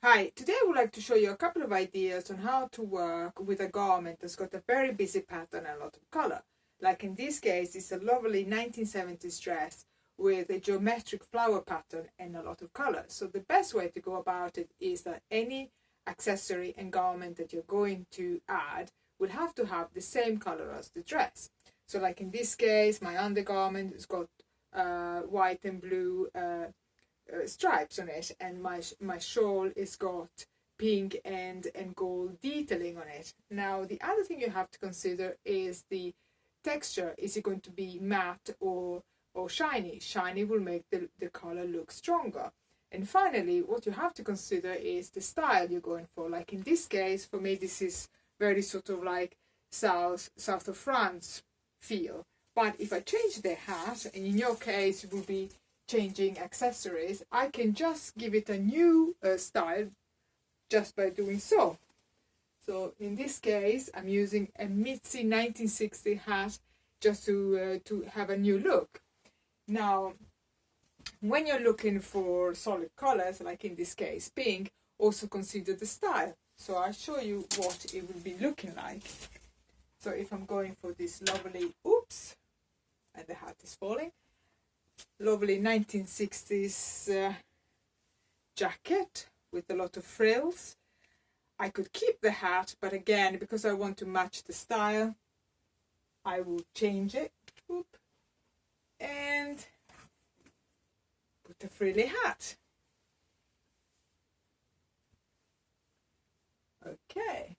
Hi, today I would like to show you a couple of ideas on how to work with a garment that's got a very busy pattern and a lot of color. Like in this case, it's a lovely 1970s dress with a geometric flower pattern and a lot of color. So the best way to go about it is that any accessory and garment that you're going to add will have to have the same color as the dress. So like in this case, my undergarment has got white and blue stripes on it, and my shawl is got pink and gold detailing on it. Now the other thing you have to consider is the texture. Is it going to be matte or shiny? Shiny will make the color look stronger. And finally, what you have to consider is the style you're going for. Like in this case, for me, this is very sort of like south of France feel. But if I change the hat, and in your case it will be changing accessories, I can just give it a new style just by doing so. So in this case, I'm using a Mitzi 1960 hat just to have a new look. Now, when you're looking for solid colors, like in this case pink, also consider the style. So I'll show you what it will be looking like. So if I'm going for this lovely, oops, and the hat is falling, lovely 1960s jacket with a lot of frills. I could keep the hat, but again, because I want to match the style, I will change it. Oop, and put a frilly hat. Okay,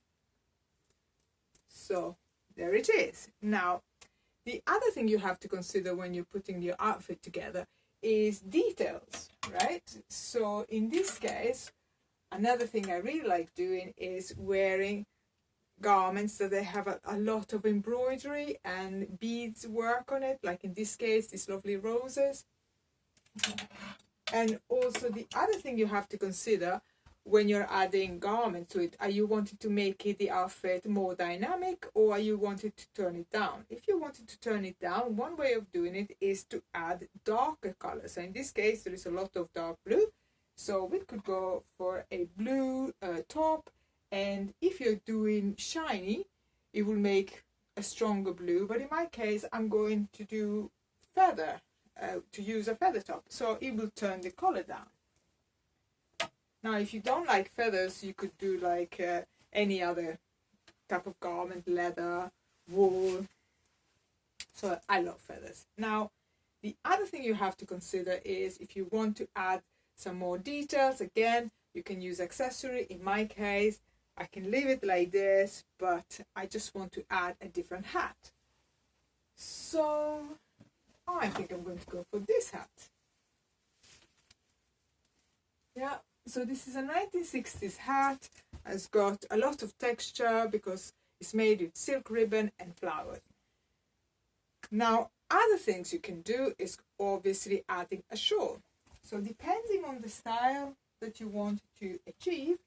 so there it is. Now, the other thing you have to consider when you're putting your outfit together is details, right? So in this case, another thing I really like doing is wearing garments that they have a lot of embroidery and beads work on it, like in this case, these lovely roses. And also the other thing you have to consider when you're adding garments to it, are you wanting to make the outfit more dynamic, or are you wanting to turn it down? If you wanted to turn it down, one way of doing it is to add darker colors. So in this case, there is a lot of dark blue. So we could go for a blue top, and if you're doing shiny, it will make a stronger blue. But in my case, I'm going to do feather, to use a feather top. So it will turn the color down. Now, if you don't like feathers, you could do like any other type of garment, leather, wool. So I love feathers. Now, the other thing you have to consider is if you want to add some more details, again, you can use accessory. In my case, I can leave it like this, but I just want to add a different hat. So I think I'm going to go for this hat. Yeah. So this is a 1960s hat. It's got a lot of texture because it's made with silk ribbon and flowers. Now, other things you can do is obviously adding a shawl. So depending on the style that you want to achieve,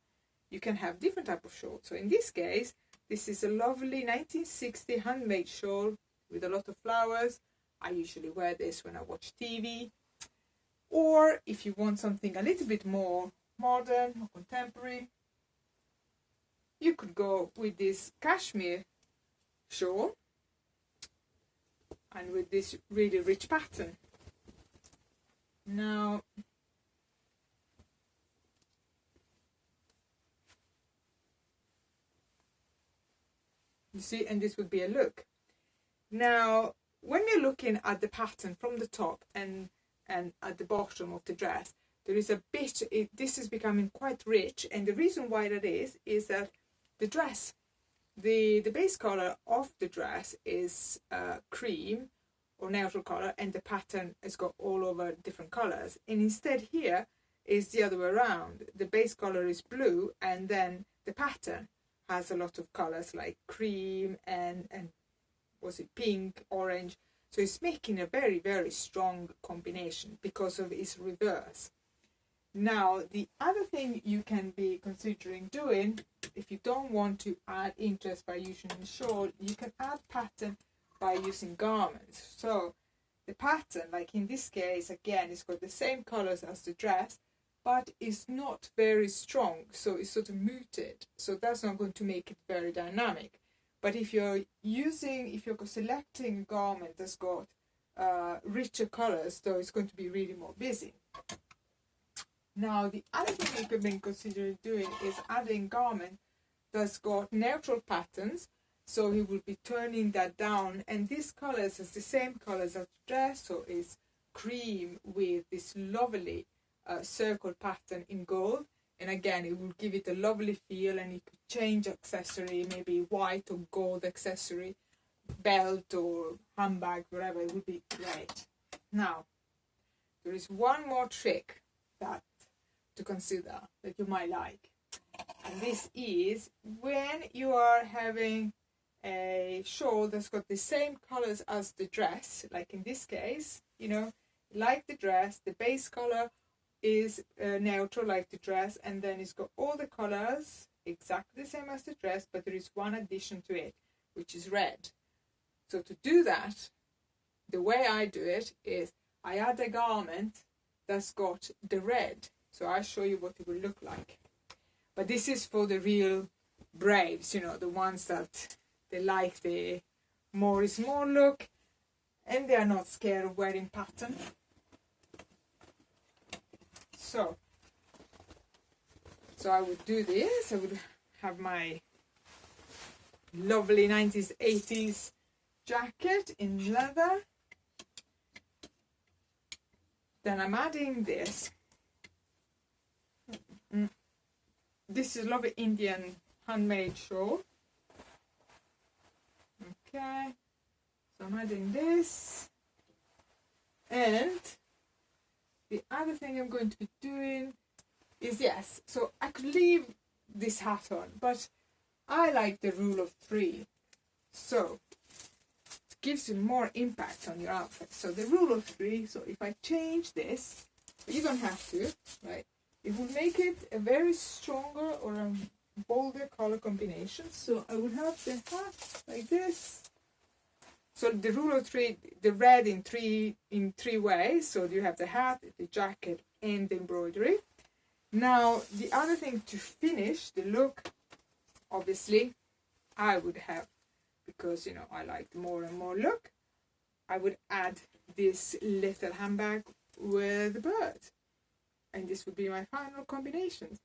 you can have different type of shawl. So in this case, this is a lovely 1960 handmade shawl with a lot of flowers. I usually wear this when I watch TV. Or if you want something a little bit more modern or contemporary, you could go with this cashmere shawl and with this really rich pattern. Now, you see, and this would be a look. Now, when you're looking at the pattern from the top and at the bottom of the dress, there is a bit, this is becoming quite rich, and the reason why that is that the dress, the base color of the dress is cream or neutral color, and the pattern has got all over different colors. And instead here is the other way around. The base color is blue, and then the pattern has a lot of colors like cream and was it pink, orange. So it's making a very, very strong combination because of its reverse. Now, the other thing you can be considering doing, if you don't want to add interest by using a shawl, you can add pattern by using garments. So the pattern, like in this case, again, it's got the same colors as the dress, but it's not very strong, so it's sort of muted, so that's not going to make it very dynamic. But if you're selecting a garment that's got richer colors, though, it's going to be really more busy. Now, the other thing you could be considering doing is adding garment that's got neutral patterns. So he will be turning that down, and these colors is the same colors as the dress, so it's cream with this lovely circle pattern in gold. And again, it will give it a lovely feel, and you could change accessory, maybe white or gold accessory, belt or handbag, whatever, it would be great. Now, there is one more trick that to consider that you might like. And this is when you are having a shawl that's got the same colors as the dress, like in this case, you know, like the dress, the base color is neutral like the dress, and then it's got all the colors exactly the same as the dress, but there is one addition to it, which is red. So to do that, the way I do it is I add a garment that's got the red. So I'll show you what it will look like. But this is for the real braves, you know, the ones that they like the more is more look, and they are not scared of wearing pattern. So I would do this. I would have my lovely 90s, 80s jacket in leather. Then I'm adding this. This is lovely Indian handmade shawl. Okay, so I'm adding this. And the other thing I'm going to be doing is, yes, so I could leave this hat on, but I like the rule of 3. So it gives you more impact on your outfit. So the rule of 3, so if I change this, you don't have to, right? It will make it a very stronger or a bolder color combination. So I would have the hat like this. So the rule of 3, the red in three ways. So you have the hat, the jacket, and the embroidery. Now the other thing to finish the look, obviously, I would have, because you know I like the more and more look, I would add this little handbag with the bird. And this would be my final combination.